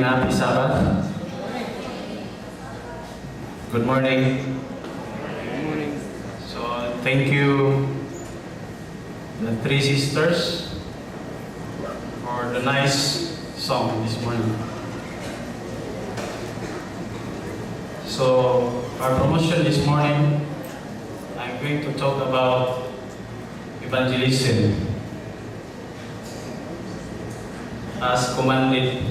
Happy Sabbath. Good morning. Good morning. So, thank you, the three sisters, for the nice song this morning. So, our promotion this morning, I'm going to talk about evangelism as commanded.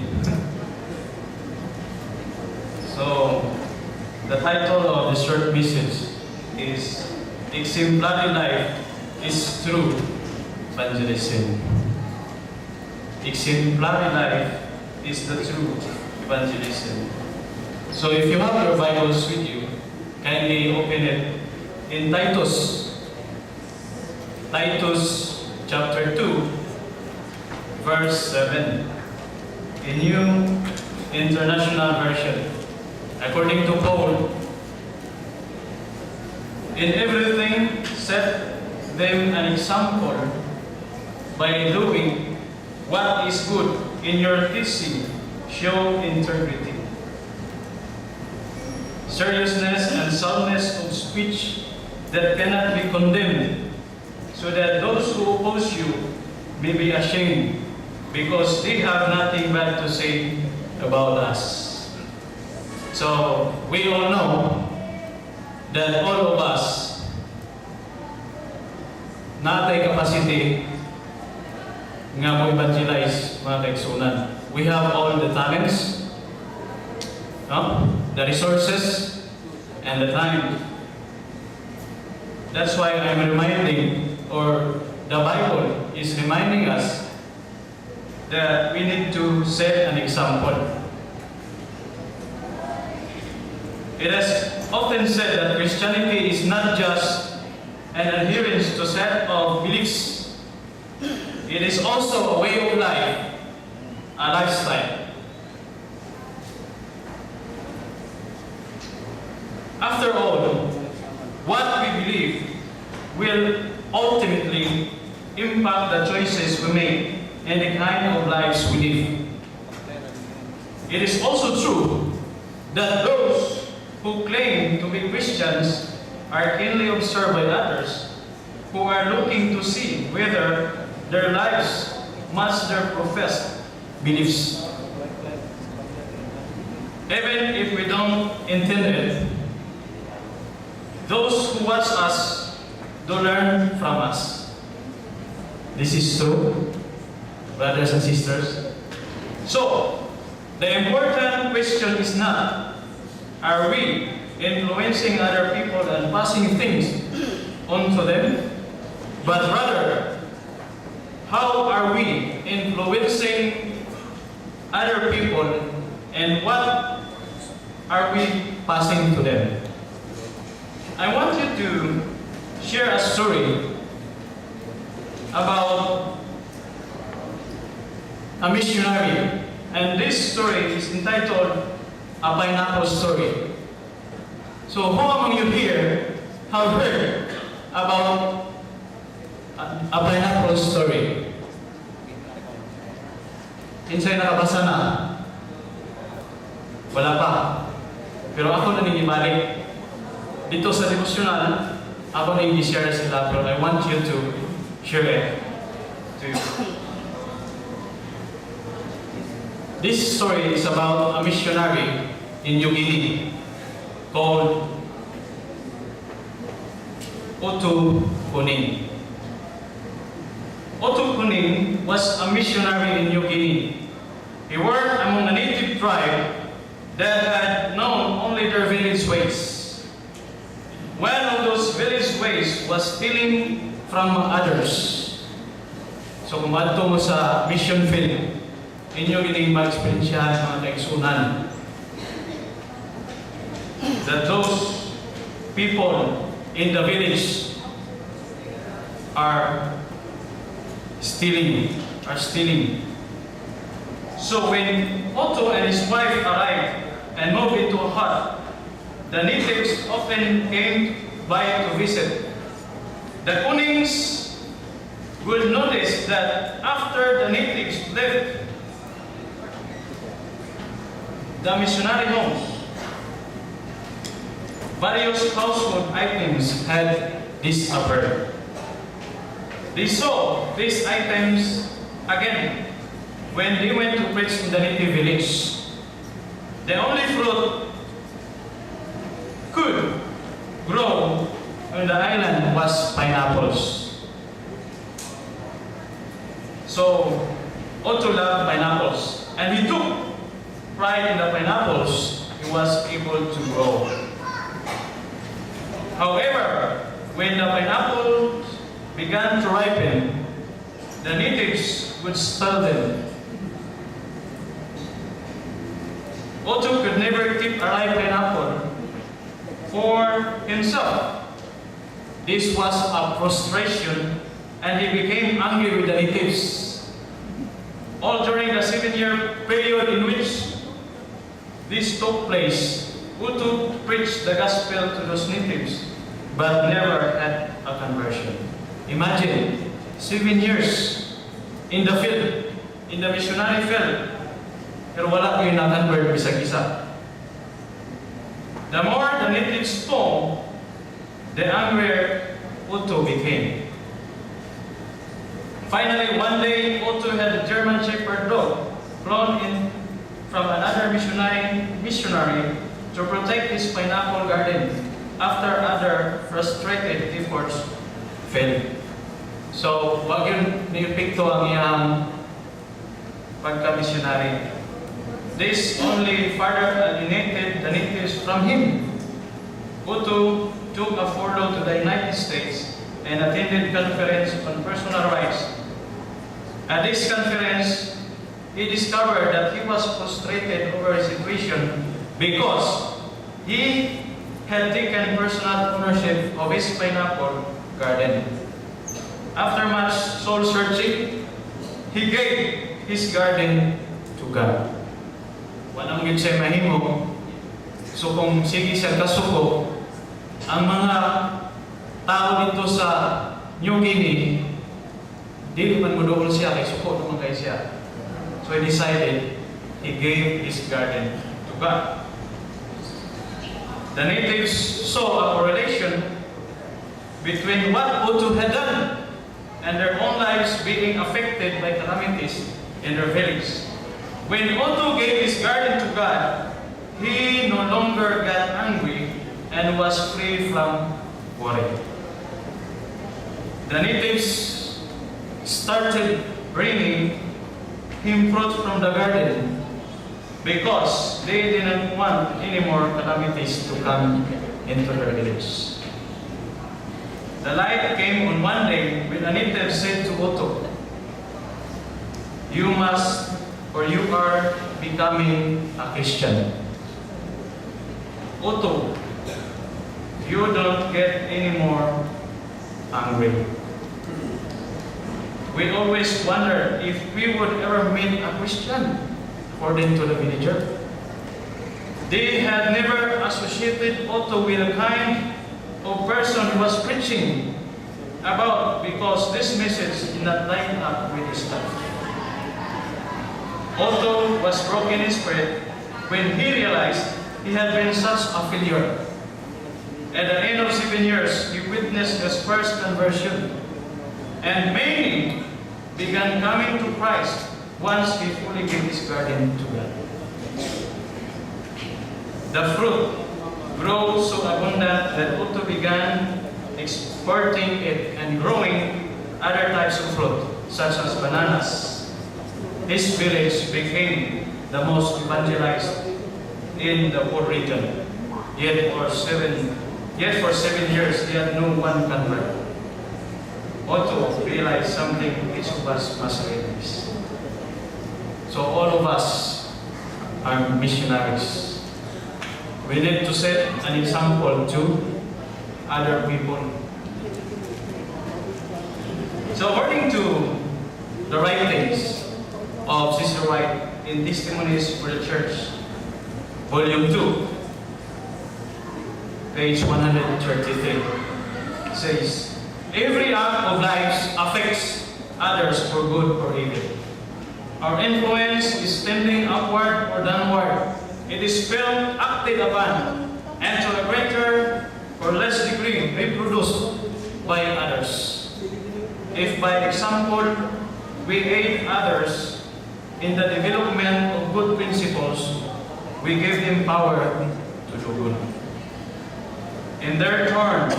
So, the title of the short message is Exemplary Life is True Evangelism. Exemplary life is the true evangelism. So, if you have your Bibles with you, kindly open it in Titus chapter 2, verse 7, a New International Version. According to Paul, in everything set them an example by doing what is good in your teaching. Show integrity, seriousness, and soundness of speech that cannot be condemned, so that those who oppose you may be ashamed, because they have nothing bad to say about us. So, we all know that all of us natay capacity nga mo evangelize mga kaigsunan. We have all the talents, no? The resources, and the time. That's why I'm reminding, or the Bible is reminding us that we need to set an example. It is often said that Christianity is not just an adherence to a set of beliefs. It is also a way of life, a lifestyle. After all, what we believe will ultimately impact the choices we make and the kind of lives we live. It is also true that those who claim to be Christians are keenly observed by others who are looking to see whether their lives match their professed beliefs. Even if we don't intend it, those who watch us do learn from us. This is true, brothers and sisters. So, the important question is not, are we influencing other people and passing things on to them? But rather, how are we influencing other people and what are we passing to them? I want you to share a story about a missionary, and this story is entitled A Pineapple Story. So, who among you here have heard about a pineapple story? Kinsay nakabasa na? Wala pa. Pero ako na nangibalik. Dito sa devotional, ako na i-share sila, pero I want you to share it to you. This story is about a missionary in New Guinea called Otto Kuning. Otto Kuning was a missionary in New Guinea. He worked among a native tribe that had known only their village ways. One of those village ways was stealing from others. So kung adto mo sa mission field, inyo gining ma-experiensyahan mga kaigsunan that those people in the village are stealing. So when Otto and his wife arrived and moved into a hut, the natives often came by to visit. The Kunings would notice that after the natives left, the missionary homes, various household items had disappeared. They saw these items again when they went to preach in the native village. The only fruit could grow on the island was pineapples. So Otto loved pineapples, and he took pride in the pineapples he was able to grow. However, when the pineapples began to ripen, the natives would sell them. Otto could never keep a ripe pineapple for himself. This was a frustration, and he became angry with the natives. All during the 7-year period in which this took place, Otto preached the gospel to those natives, but never had a conversion. Imagine, 7 years in the field, in the missionary field, pero wala ko yung na-convert bisag-isa. The more the natives spoke, the angrier Otto became. Finally, one day, Otto had a German Shepherd dog flown in from another missionary to protect his pineapple garden after other frustrated efforts failed. So, wag yun nipikto ang iyang pagka-missionary. This only further alienated the natives from him. Otto took a furlough to the United States and attended conference on personal rights. At this conference, he discovered that he was frustrated over his situation because he had taken personal ownership of his pineapple garden. After much soul searching, he gave his garden to God. Walang gid siya mahimo. So kung sige siya kasuko, ang mga tao dito sa New Guinea, di man mo siya, kay suko naman kay siya. So he decided, he gave his garden to God. The natives saw a correlation between what Otto had done and their own lives being affected by calamities in their village. When Otto gave his garden to God, he no longer got angry and was free from worry. The natives started bringing him fruit from the garden because they didn't want any more calamities to come into their village. The light came on one day when a native said to Otto, "You must, or you are becoming a Christian." Otto, you don't get any more angry. We always wondered if we would ever meet a Christian, according to the villager. They had never associated Otto with the kind of person he was preaching about because this message did not line up with his life. Otto was broken in spirit when he realized he had been such a failure. At the end of 7 years, he witnessed his first conversion, and many began coming to Christ once he fully gave his garden to God. The fruit grew so abundant that Otto began exporting it and growing other types of fruit, such as bananas. His village became the most evangelized in the whole region. Yet for 7 years, he had no one convert. Otto realized something each of us must realize. So all of us are missionaries. We need to set an example to other people. So according to the writings of Sister White in Testimonies for the Church, Volume 2, page 133, says, "Every act of life affects others for good or evil. Our influence is tending upward or downward it is felt, acted upon, and to a greater or less degree reproduced by others. If by example, we aid others in the development of good principles, we give them power to do good. In their turn,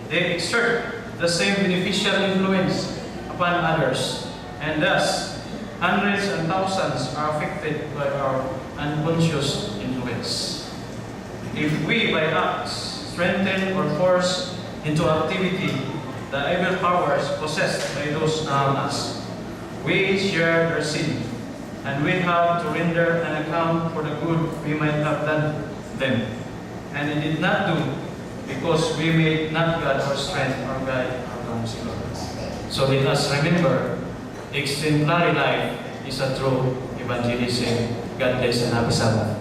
they exert the same beneficial influence upon others, and thus, hundreds and thousands are affected by our unconscious influence. If we, by acts, strengthen or force into activity the evil powers possessed by those around us, we share their sin, and we have to render an account for the good we might have done them, and it did not do, because we made not God our strength or guide our counselor. So let us remember, exemplary life is a true evangelism. God bless and happy Sabbath.